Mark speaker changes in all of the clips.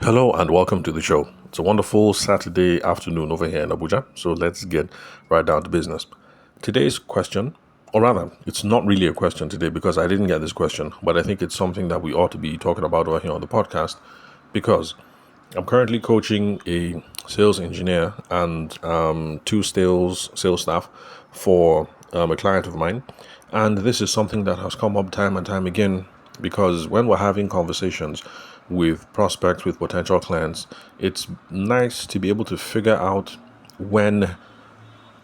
Speaker 1: Hello and welcome to the show. It's a wonderful Saturday afternoon over here in Abuja, so let's get right down to business. Today's question, or rather, it's not really a question today because I didn't get this question, but I think it's something that we ought to be talking about over here on the podcast because I'm currently coaching a sales engineer and two sales staff for a client of mine, and this is something that has come up time and time again because when we're having conversations with prospects, with potential clients, it's nice to be able to figure out when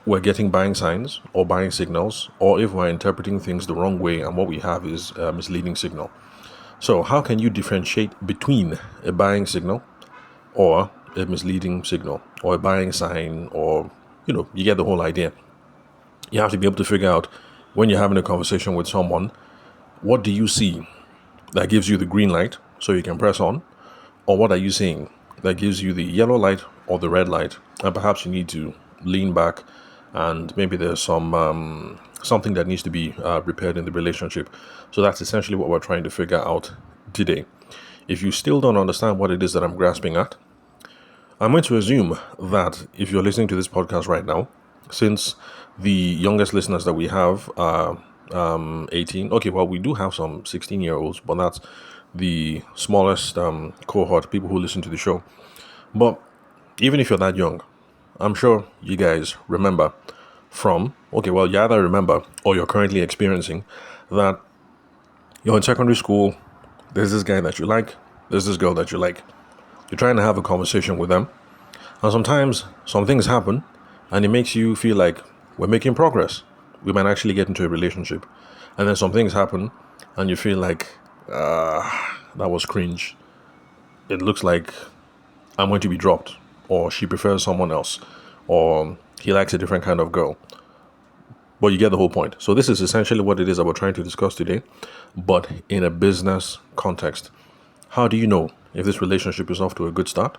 Speaker 1: we're getting buying signs or buying signals, or if we're interpreting things the wrong way and what we have is a misleading signal. So, how can you differentiate between a buying signal or a misleading signal or a buying sign, or you get the whole idea? You have to be able to figure out when you're having a conversation with someone, what do you see that gives you the green light so you can press on, or what are you seeing that gives you the yellow light or the red light, and perhaps you need to lean back and maybe there's something that needs to be repaired in the relationship. So that's essentially what we're trying to figure out today. If you still don't understand what it is that I'm grasping at, I'm going to assume that if you're listening to this podcast right now, since the youngest listeners that we have are 18, okay, well, we do have some 16-year-olds, but that's the smallest cohort, people who listen to the show. But even if you're that young, I'm sure you guys remember you either remember or you're currently experiencing that you're in secondary school, there's this guy that you like, there's this girl that you like. You're trying to have a conversation with them, and sometimes some things happen, and it makes you feel like we're making progress. We might actually get into a relationship. And then some things happen, and you feel like, that was cringe. It looks like I'm going to be dropped, or she prefers someone else, or he likes a different kind of girl. But you get the whole point. So this is essentially what it is that we're trying to discuss today, but in a business context. How do you know if this relationship is off to a good start?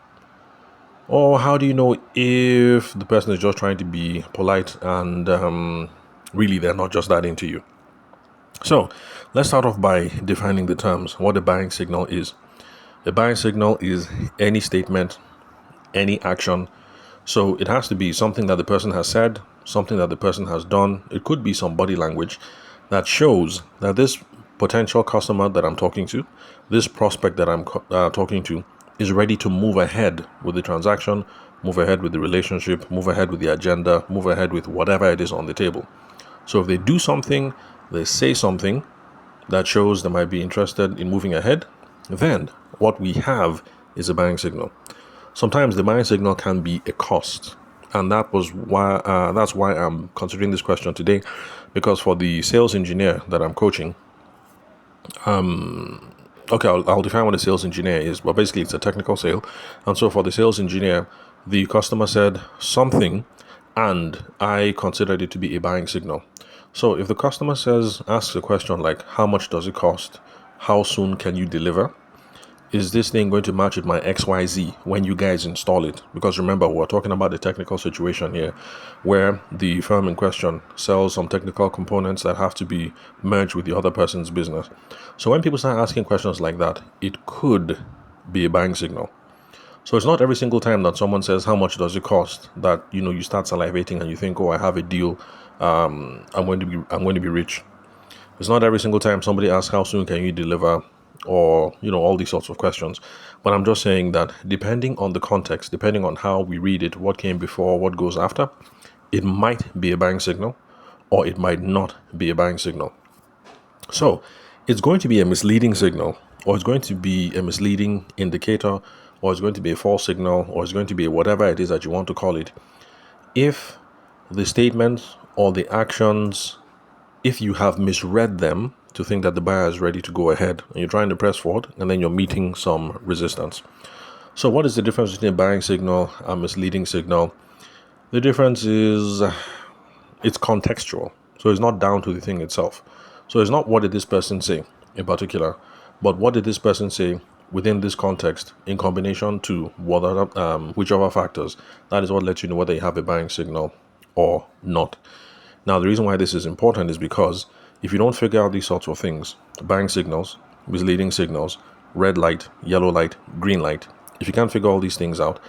Speaker 1: Or how do you know if the person is just trying to be polite and really they're not just that into you? So let's start off by defining the terms, what a buying signal is. A buying signal is any statement, any action. So it has to be something that the person has said, something that the person has done. It could be some body language that shows that this potential customer that I'm talking to, this prospect that I'm talking to, is ready to move ahead with the transaction, move ahead with the relationship, move ahead with the agenda, move ahead with whatever it is on the table. So if they do something, they say something that shows they might be interested in moving ahead, then what we have is a buying signal. Sometimes the buying signal can be a cost, and that's why I'm considering this question today, because for the sales engineer that I'm coaching, okay, I'll define what a sales engineer is, but basically it's a technical sale. And so for the sales engineer, the customer said something, and I considered it to be a buying signal. So if the customer asks a question like, how much does it cost? How soon can you deliver? Is this thing going to match with my XYZ when you guys install it? Because remember, we're talking about a technical situation here where the firm in question sells some technical components that have to be merged with the other person's business. So when people start asking questions like that, it could be a buying signal. So it's not every single time that someone says, how much does it cost, that you start salivating and you think, oh, I have a deal. I'm going to be rich. It's not every single time somebody asks, how soon can you deliver? Or all these sorts of questions. But I'm just saying that depending on the context, depending on how we read it, what came before, what goes after, it might be a buying signal or it might not be a buying signal. So it's going to be a misleading signal, or it's going to be a misleading indicator, or it's going to be a false signal, or it's going to be whatever it is that you want to call it, if the statements or the actions, if you have misread them to think that the buyer is ready to go ahead and you're trying to press forward and then you're meeting some resistance. So what is the difference between a buying signal and a misleading signal? The difference is it's contextual. So it's not down to the thing itself. So it's not what did this person say in particular, but what did this person say within this context in combination to whichever factors. That is what lets you know whether you have a buying signal or not. Now, the reason why this is important is because if you don't figure out these sorts of things, buying signals, misleading signals, red light, yellow light, green light, if you can't figure all these things out,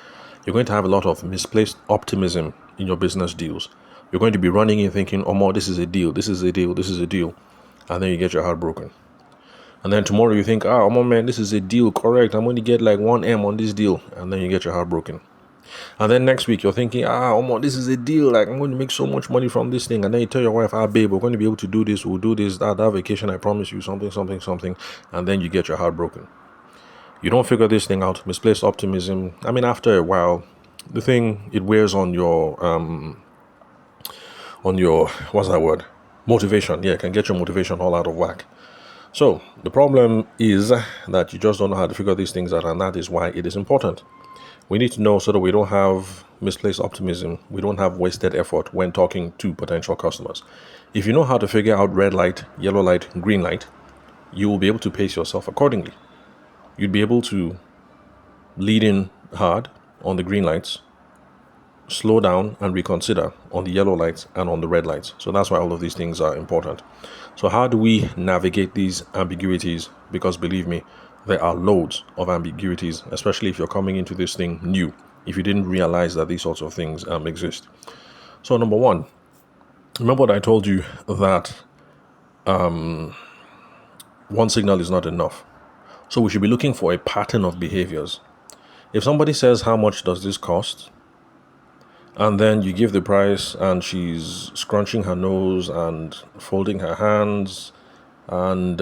Speaker 1: you're going to have a lot of misplaced optimism in your business deals. You're going to be running in thinking, oh, more, this is a deal, this is a deal, this is a deal. And then you get your heart broken. And then tomorrow you think, oh, man, this is a deal, correct. I'm going to get like 1M on this deal. And then you get your heart broken. And then next week you're thinking, this is a deal. Like, I'm going to make so much money from this thing. And then you tell your wife, babe, we're going to be able to do this. We'll do this, that vacation. I promise you something. And then you get your heart broken. You don't figure this thing out. Misplaced optimism. I mean, after a while, the thing, it wears on your, what's that word? Motivation. Yeah, it can get your motivation all out of whack. So the problem is that you just don't know how to figure these things out. And that is why it is important. We need to know so that we don't have misplaced optimism. We don't have wasted effort when talking to potential customers. If you know how to figure out red light, yellow light, green light, you will be able to pace yourself accordingly. You'd be able to lead in hard on the green lights, slow down and reconsider on the yellow lights and on the red lights. So that's why all of these things are important. So how do we navigate these ambiguities? Because believe me, there are loads of ambiguities, especially if you're coming into this thing new, if you didn't realize that these sorts of things exist. So number one, remember what I told you, that one signal is not enough. So we should be looking for a pattern of behaviors. If somebody says, how much does this cost? And then you give the price and she's scrunching her nose and folding her hands and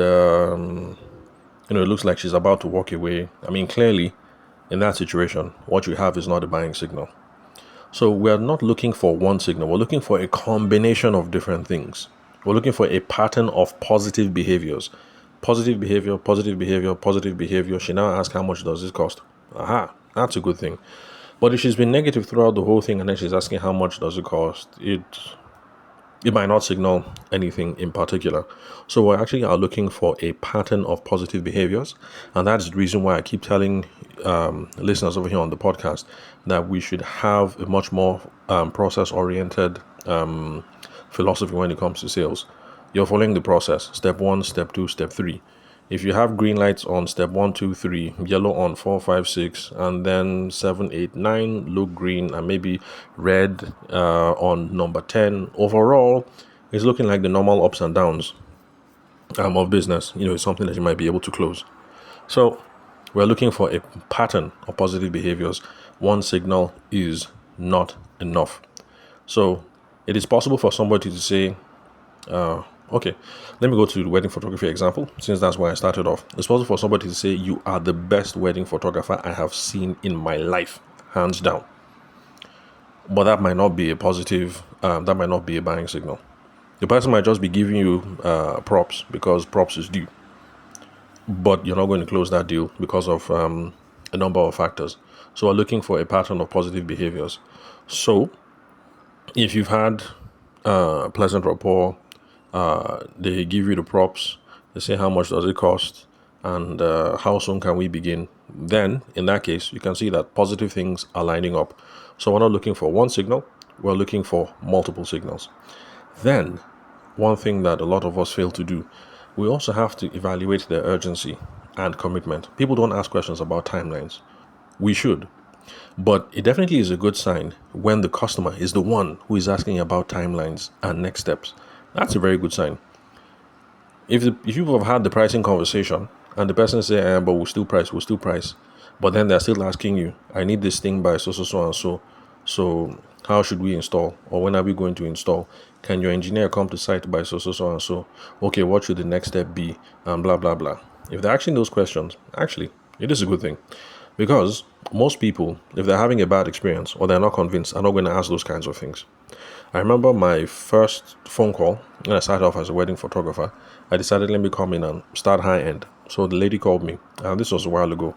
Speaker 1: it looks like she's about to walk away. I mean, clearly, in that situation, what you have is not a buying signal. So we're not looking for one signal. We're looking for a combination of different things. We're looking for a pattern of positive behaviors. Positive behavior, positive behavior, positive behavior. She now asks, how much does this cost? Aha, that's a good thing. But if she's been negative throughout the whole thing and then she's asking how much does it cost, it might not signal anything in particular. So we actually are looking for a pattern of positive behaviors. And that's the reason why I keep telling listeners over here on the podcast that we should have a much more process-oriented philosophy when it comes to sales. You're following the process. Step 1, step 2, step 3. If you have green lights on step 1, 2, 3, yellow on 4, 5, 6, and then 7, 8, 9 look green, and maybe red on number 10, overall, it's looking like the normal ups and downs of business. It's something that you might be able to close. So we're looking for a pattern of positive behaviors. One signal is not enough. So it is possible for somebody to say, okay, let me go to the wedding photography example, since that's where I started off. It's possible for somebody to say, you are the best wedding photographer I have seen in my life, hands down. But that might not be a positive, that might not be a buying signal. The person might just be giving you props because props is due. But you're not going to close that deal because of a number of factors. So we're looking for a pattern of positive behaviors. So if you've had pleasant rapport, they give you the props, they say how much does it cost and how soon can we begin, then in that case you can see that positive things are lining up. So we're not looking for one signal, we're looking for multiple signals. Then one thing that a lot of us fail to do, we also have to evaluate their urgency and commitment. People don't ask questions about timelines. We should. But it definitely is a good sign when the customer is the one who is asking about timelines and next steps. That's a very good sign. If you have had the pricing conversation and the person say, but we'll still price. But then they're still asking you, I need this thing by so and so. So how should we install? Or when are we going to install? Can your engineer come to site by so and so? Okay, what should the next step be? And blah, blah, blah. If they're asking those questions, actually, it is a good thing. Because most people, if they're having a bad experience or they're not convinced, are not going to ask those kinds of things. I remember my first phone call when I started off as a wedding photographer. I decided, let me come in and start high end. So the lady called me, and this was a while ago.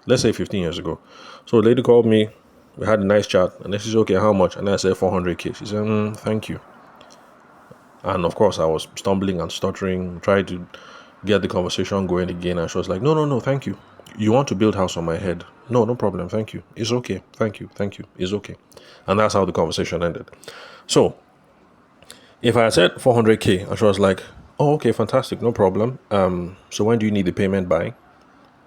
Speaker 1: Let's say 15 years ago. So the lady called me, we had a nice chat, and then she said, okay, how much? And then I said 400K. She said, thank you. And of course, I was stumbling and stuttering, trying to get the conversation going again. And she was like, no, thank you. You want to build house on my head? No problem. Thank you. It's okay. Thank you. It's okay. And that's how the conversation ended. So if I said 400K and she was like, oh, okay, fantastic. No problem. So when do you need the payment by?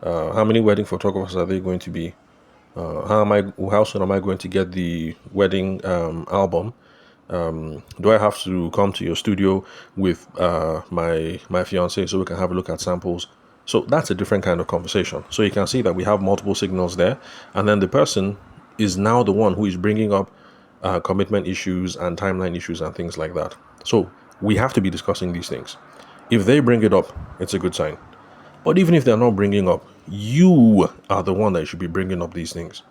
Speaker 1: How many wedding photographers are there going to be? How soon am I going to get the wedding album? Do I have to come to your studio with my fiance so we can have a look at samples? So that's a different kind of conversation. So you can see that we have multiple signals there, and then the person is now the one who is bringing up commitment issues and timeline issues and things like that. So we have to be discussing these things. If they bring it up, it's a good sign. But even if they're not bringing up, you are the one that should be bringing up these things.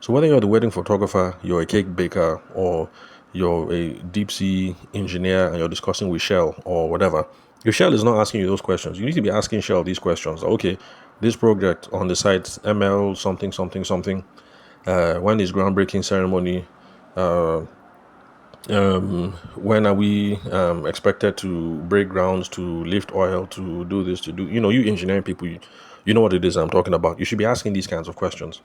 Speaker 1: So whether you're the wedding photographer, you're a cake baker, or you're a deep sea engineer and you're discussing with Shell or whatever, if Shell is not asking you those questions, you need to be asking Shell these questions. Okay, this project on the site, ML something, something, something, when is groundbreaking ceremony? When are we expected to break grounds, to lift oil, to do this, to do, you engineering people, you know what it is I'm talking about. You should be asking these kinds of questions.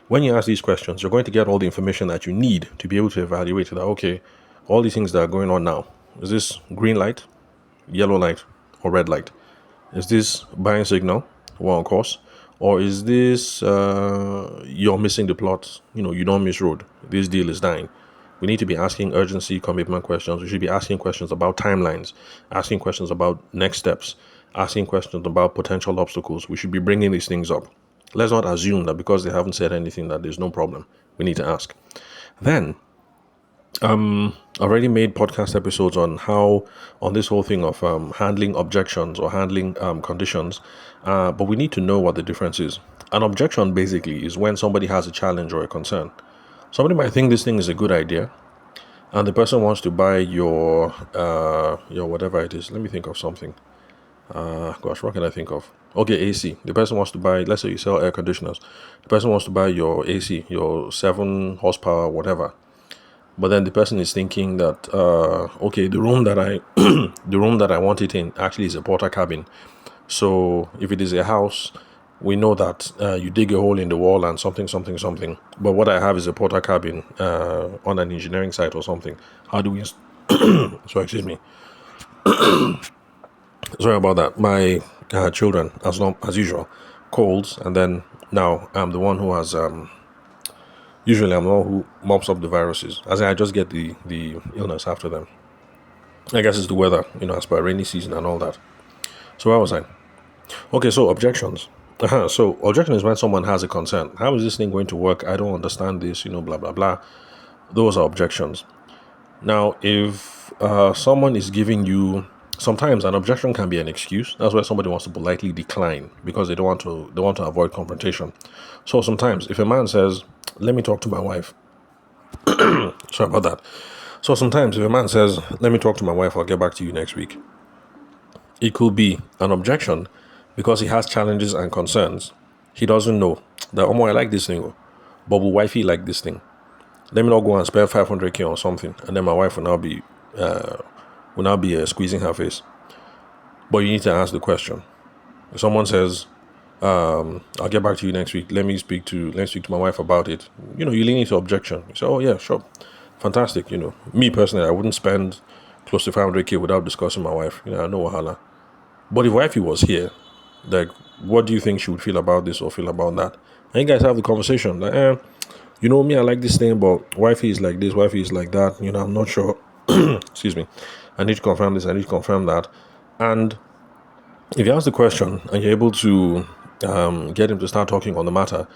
Speaker 1: When you ask these questions, you're going to get all the information that you need to be able to evaluate that, okay, all these things that are going on now, is this green light, yellow light, or red light? Is this buying signal, well, on course? Or is this you're missing the plot, you don't miss road, this deal is dying? We need to be asking urgency, commitment questions. We should be asking questions about timelines, asking questions about next steps, asking questions about potential obstacles. We should be bringing these things up. Let's not assume that because they haven't said anything that there's no problem. We need to ask. Then, already made podcast episodes on this whole thing of handling objections or handling conditions, but we need to know what the difference is. An objection basically is when somebody has a challenge or a concern. Somebody might think this thing is a good idea, and the person wants to buy your whatever it is. Let me think of something. Gosh, what can I think of? Okay, AC. The person wants to buy, let's say you sell air conditioners. The person wants to buy your AC, your 7 horsepower, whatever. But then the person is thinking that, okay, the room that the room that I want it in actually is a porter cabin. So if it is a house, we know that you dig a hole in the wall and something, something, something. But what I have is a porter cabin on an engineering site or something. How do we? So excuse me. Sorry about that. My children, as usual, colds, and then now I'm the one who has. Usually, I'm the one who mops up the viruses. As I just get the illness after them. I guess it's the weather, as per rainy season and all that. So where was I? Okay, so objections. So objection is when someone has a concern. How is this thing going to work? I don't understand this. Blah blah blah. Those are objections. Now, if someone is giving you, sometimes an objection can be an excuse. That's where somebody wants to politely decline because they want to avoid confrontation. So sometimes, if a man says, "Let me talk to my wife," sorry about that. So sometimes, if a man says, "Let me talk to my wife, I'll get back to you next week," it could be an objection because he has challenges and concerns. He doesn't know that, oh, I like this thing, but will wifey like this thing? Let me not go and spend 500k on something, and then my wife will now be squeezing her face. But you need to ask the question. If someone says, "I'll get back to you next week. Let me speak to my wife about it." You lean into objection. You say, "Oh yeah, sure, fantastic." Me personally, I wouldn't spend close to 500k without discussing my wife. I know wahala. But if wifey was here, like, what do you think she would feel about this or feel about that? And you guys have the conversation. Like, me, I like this thing, but wifey is like this, wifey is like that. I'm not sure. Excuse me. I need to confirm this, I need to confirm that. And if you ask the question and you're able to get him to start talking on the matter,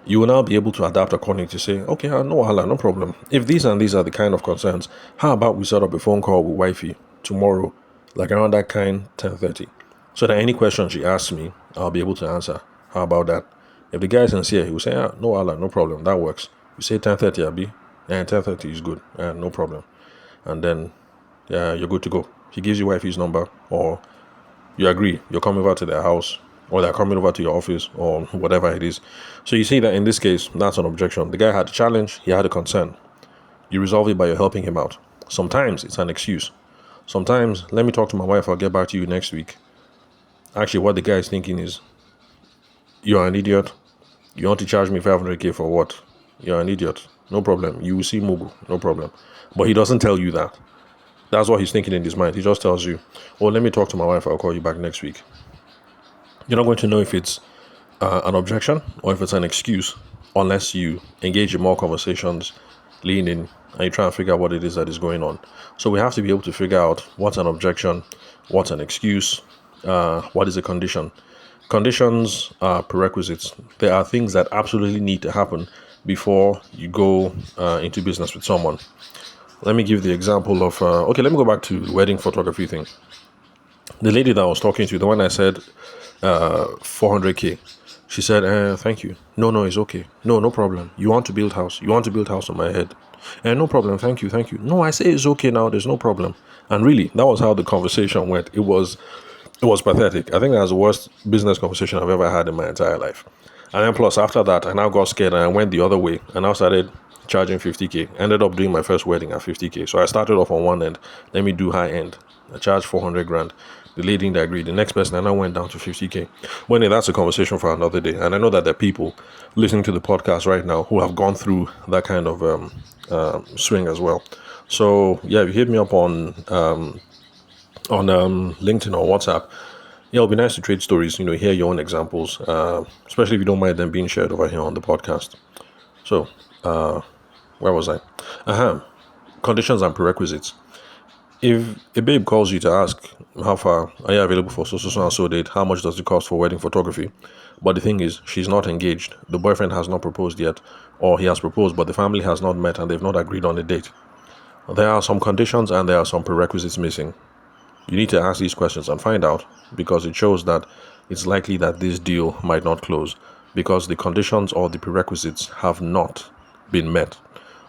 Speaker 1: you will now be able to adapt accordingly to say, okay, no problem. If these and these are the kind of concerns, how about we set up a phone call with wifey tomorrow, like around that kind, 10:30, so that any question she asks me, I'll be able to answer. How about that? If the guy is sincere, he will say, no problem, that works. You say 10:30, Abi, and 10:30 is good, no problem. And then you're good to go. He gives you wifey's number, or you agree, you're coming over to their house, or they're coming over to your office, or whatever it is. So you see that in this case, that's an objection. The guy had a challenge, he had a concern. You resolve it by helping him out. Sometimes it's an excuse. Sometimes, let me talk to my wife, I'll get back to you next week. Actually, what the guy is thinking is, you're an idiot. You want to charge me 500k for what? You're an idiot. No problem. You will see Mugu. No problem. But he doesn't tell you that. That's what he's thinking in his mind. He just tells you, oh, let me talk to my wife. I'll call you back next week. You're not going to know if it's an objection or if it's an excuse, unless you engage in more conversations, lean in, and you try and figure out what it is that is going on. So we have to be able to figure out what's an objection, what's an excuse, what is a condition. Conditions are prerequisites. There are things that absolutely need to happen before you go into business with someone. Let me give the example of, let me go back to the wedding photography thing. The lady that I was talking to, the one I said 400K, she said, thank you. No, it's okay. No problem. You want to build house. You want to build house on my head. No problem. Thank you. No, I say it's okay now. There's no problem. And really, that was how the conversation went. It was pathetic. I think that was the worst business conversation I've ever had in my entire life. And then plus after that, I now got scared and I went the other way. And I started charging 50K. Ended up doing my first wedding at 50K. So I started off on one end. Let me do high end. I charged 400 grand. The lady didn't agree. The next person, and I went down to 50K. Well, anyway, that's a conversation for another day. And I know that there are people listening to the podcast right now who have gone through that kind of swing as well. So yeah, if you hit me up on LinkedIn or WhatsApp, yeah, it'll be nice to trade stories, hear your own examples, especially if you don't mind them being shared over here on the podcast. So, where was I? Conditions and prerequisites. If a babe calls you to ask how far are you available for so and so date, how much does it cost for wedding photography? But the thing is, she's not engaged. The boyfriend has not proposed yet, or he has proposed, but the family has not met and they've not agreed on a date. There are some conditions and there are some prerequisites missing. You need to ask these questions and find out, because it shows that it's likely that this deal might not close because the conditions or the prerequisites have not been met.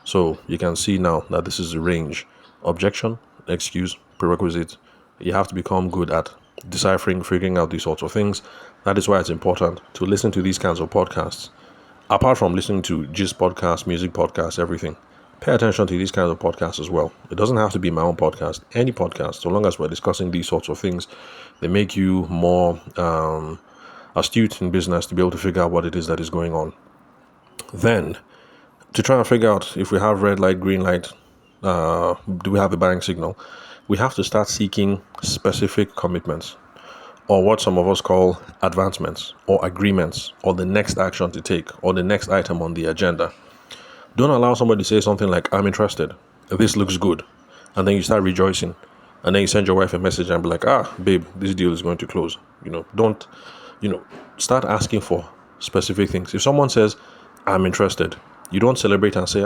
Speaker 1: So you can see now that this is the range: objection, excuse, prerequisite. You have to become good at deciphering, figuring out these sorts of things. That is why it's important to listen to these kinds of podcasts. Apart from listening to gist podcasts, music podcasts, everything, pay attention to these kinds of podcasts as well. It doesn't have to be my own podcast. Any podcast, so long as we're discussing these sorts of things, they make you more astute in business to be able to figure out what it is that is going on. Then, to try and figure out if we have red light, green light, do we have a buying signal, we have to start seeking specific commitments, or what some of us call advancements or agreements, or the next action to take, or the next item on the agenda. Don't allow somebody to say something like, I'm interested, this looks good, and then you start rejoicing, and then you send your wife a message and be like, babe, this deal is going to close. Don't, start asking for specific things. If someone says, I'm interested, you don't celebrate and say,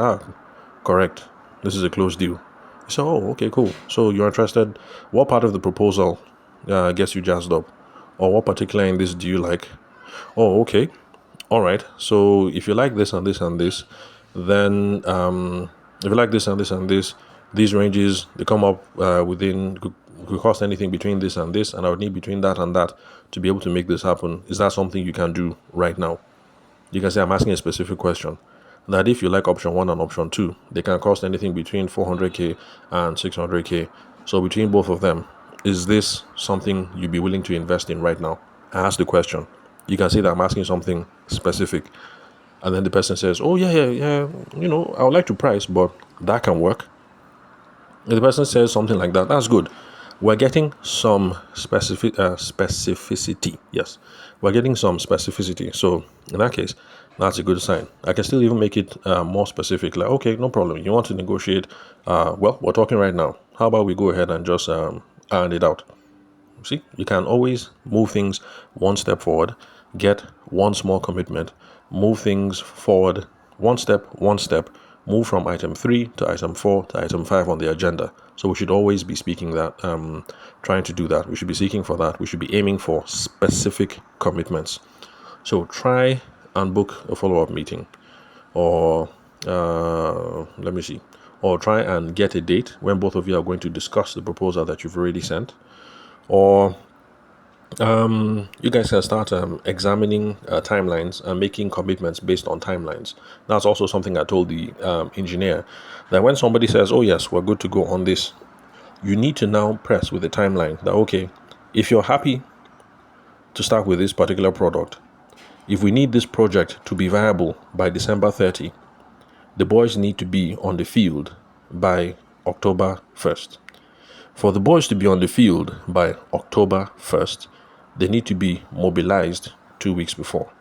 Speaker 1: correct, this is a closed deal. You say, okay, cool. So you're interested. What part of the proposal gets you jazzed up? Or what particular in this do you like? Okay. All right. So if you like this and this and this, then if you like this and this and this, these ranges, they come up within, could cost anything between this and this, and I would need between that and that to be able to make this happen. Is that something you can do right now? You can say, I'm asking a specific question. That if you like option 1 and option 2, they can cost anything between 400K and 600K. So between both of them, is this something you'd be willing to invest in right now? Ask the question. You can say that I'm asking something specific. And then the person says, yeah, I would like to price, but that can work. If the person says something like that, that's good. We're getting some specificity. Yes, we're getting some specificity. So in that case, that's a good sign. I can still even make it more specific. Like, okay, no problem. You want to negotiate? Well, we're talking right now. How about we go ahead and just iron it out? See, you can always move things one step forward, get one small commitment, move things forward one step, move from item 3 to item 4 to item 5 on the agenda. So we should always be speaking that, trying to do that. We should be seeking for that. We should be aiming for specific commitments. So try and book a follow-up meeting, or or try and get a date when both of you are going to discuss the proposal that you've already sent, or you guys can start examining timelines and making commitments based on timelines. That's also something I told the engineer, that when somebody says, yes, we're good to go on this, you need to now press with the timeline that, okay, if you're happy to start with this particular product, if we need this project to be viable by December 30, the boys need to be on the field by October 1st. For the boys to be on the field by October 1st, they need to be mobilized 2 weeks before.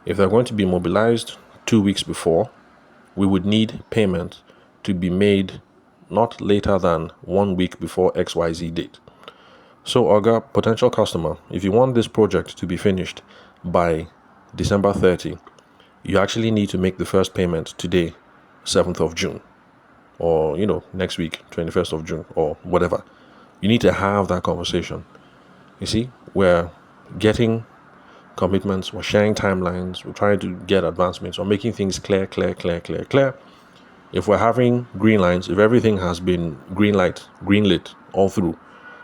Speaker 1: If they're going to be mobilized 2 weeks before, we would need payment to be made not later than 1 week before XYZ date. So, Oga, potential customer, if you want this project to be finished by December 30, you actually need to make the first payment today, 7th of June, or, next week, 21st of June, or whatever. You need to have that conversation. You see, we're getting commitments, we're sharing timelines, we're trying to get advancements, we're making things clear. If we're having green lines, if everything has been greenlit all through,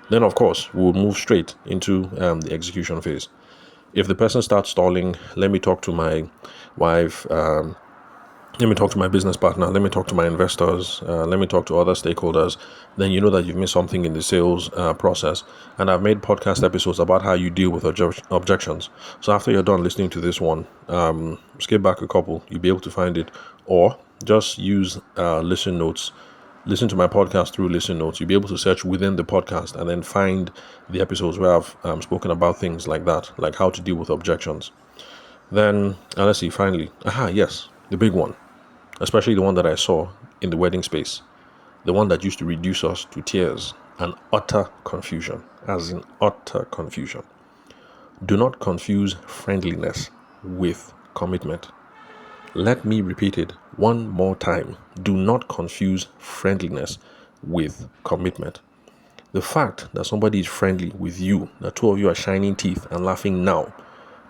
Speaker 1: then of course we'll move straight into the execution phase. If the person starts stalling, let me talk to my wife, let me talk to my business partner, let me talk to my investors, let me talk to other stakeholders, then you know that you've missed something in the sales process. And I've made podcast episodes about how you deal with objections. So after you're done listening to this one, skip back a couple, you'll be able to find it, or just use listen notes. Listen to my podcast through listen notes. You'll be able to search within the podcast and then find the episodes where I've spoken about things like that, like how to deal with objections. Then, let's see, finally, yes, the big one, especially the one that I saw in the wedding space, the one that used to reduce us to tears and utter confusion, as in utter confusion. Do not confuse friendliness with commitment. Let me repeat it one more time. Do not confuse friendliness with commitment. The fact that somebody is friendly with you, the two of you are shining teeth and laughing now,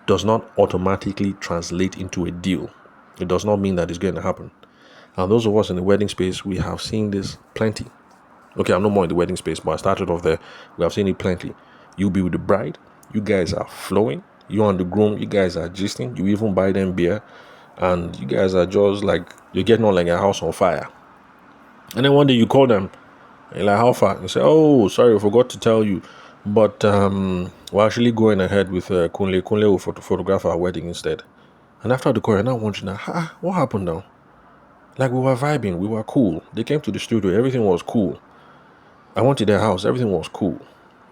Speaker 1: does not automatically translate into a deal. It does not mean that it's going to happen. And those of us in the wedding space, we have seen this plenty. Okay, I'm no more in the wedding space, but I started off there. We have seen it plenty. You'll be with the bride. You guys are flowing. You and the groom, you guys are gisting. You even buy them beer. And you guys are just like, you're getting on like a house on fire. And then one day you call them. And like, how far? You say, oh, sorry, I forgot to tell you. But we're actually going ahead with Kunle. Kunle will photograph our wedding instead. And after the call, you're now wondering, what happened now? Like, we were vibing, we were cool. They came to the studio, everything was cool. I went to their house, everything was cool.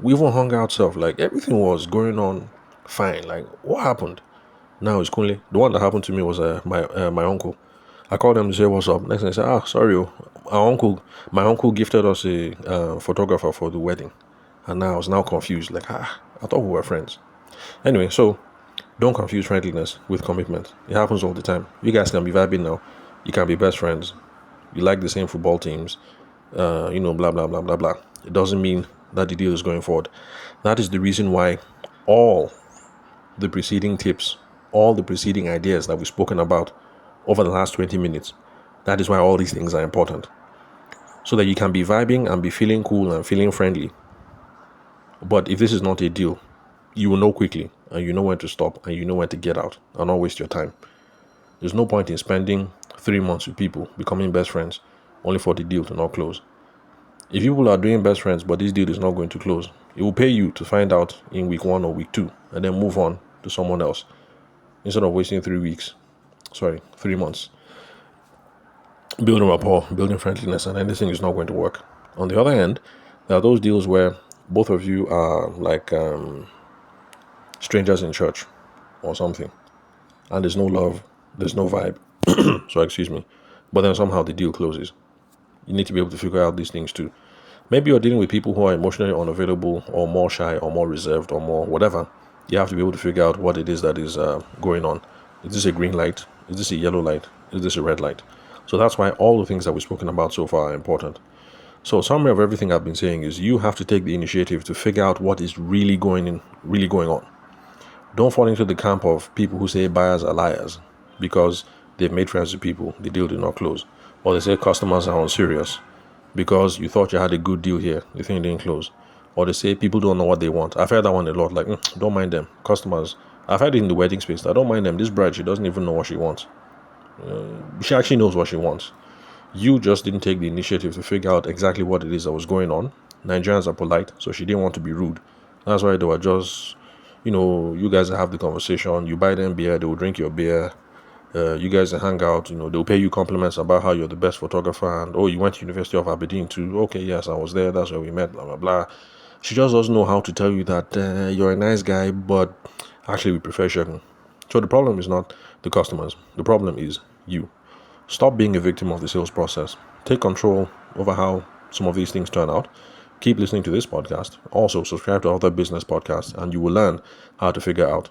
Speaker 1: We even hung out stuff, like everything was going on fine. Like, what happened? Now it's Kunle. The one that happened to me was my uncle. I called them to say what's up. Next thing I said, sorry, my uncle gifted us a photographer for the wedding. And now I was now confused, like, I thought we were friends. Anyway, so don't confuse friendliness with commitment. It happens all the time. You guys can be vibing now. You can be best friends. You like the same football teams. Blah, blah, blah, blah, blah. It doesn't mean that the deal is going forward. That is the reason why all the preceding tips, all the preceding ideas that we've spoken about over the last 20 minutes, that is why all these things are important. So that you can be vibing and be feeling cool and feeling friendly. But if this is not a deal, you will know quickly, and you know when to stop, and you know when to get out, and not waste your time. There's no point in spending 3 months with people, becoming best friends, only for the deal to not close. If people are doing best friends, but this deal is not going to close, it will pay you to find out in week 1 or week 2, and then move on to someone else, instead of wasting 3 months, building rapport, building friendliness, and anything is not going to work. On the other hand, there are those deals where both of you are like strangers in church or something, and there's no love, there's no vibe. So excuse me, but then somehow the deal closes. You need to be able to figure out these things too. Maybe you're dealing with people who are emotionally unavailable, or more shy, or more reserved, or more whatever. You have to be able to figure out what it is that is going on. Is this a green light? Is this a yellow light? Is this a red light? So that's why all the things that we've spoken about so far are important. So summary of everything I've been saying is you have to take the initiative to figure out what is really going on. Don't fall into the camp of people who say buyers are liars because they've made friends with people, the deal did not close. Or they say customers are unserious because you thought you had a good deal here, the thing didn't close. Or they say people don't know what they want. I've heard that one a lot, like, don't mind them. Customers, I've heard it in the wedding space, I don't mind them. This bride, she doesn't even know what she wants. She actually knows what she wants. You just didn't take the initiative to figure out exactly what it is that was going on. Nigerians are polite, so she didn't want to be rude. That's why they were just, you guys have the conversation. You buy them beer, they will drink your beer. You guys hang out, they'll pay you compliments about how you're the best photographer. And, you went to University of Aberdeen too. Okay, yes, I was there. That's where we met, blah, blah, blah. She just doesn't know how to tell you that you're a nice guy, but actually we prefer Shegun. So the problem is not the customers. The problem is you. Stop being a victim of the sales process. Take control over how some of these things turn out. Keep listening to this podcast. Also, subscribe to other business podcasts, and you will learn how to figure out,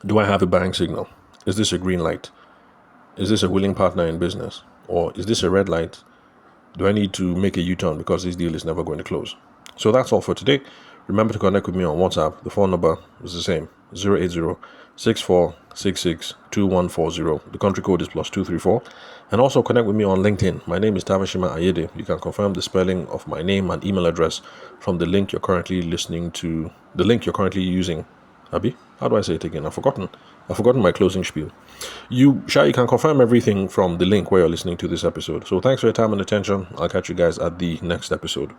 Speaker 1: do I have a buying signal? Is this a green light? Is this a willing partner in business? Or is this a red light? Do I need to make a U-turn because this deal is never going to close? So that's all for today. Remember to connect with me on WhatsApp. The phone number is the same, 080-6466-2140. The country code is +234. And also connect with me on LinkedIn. My name is Tavashima Ayede. You can confirm the spelling of my name and email address from the link you're currently using. Abi, how do I say it again? I've forgotten my closing spiel. You can confirm everything from the link where you're listening to this episode. So thanks for your time and attention. I'll catch you guys at the next episode.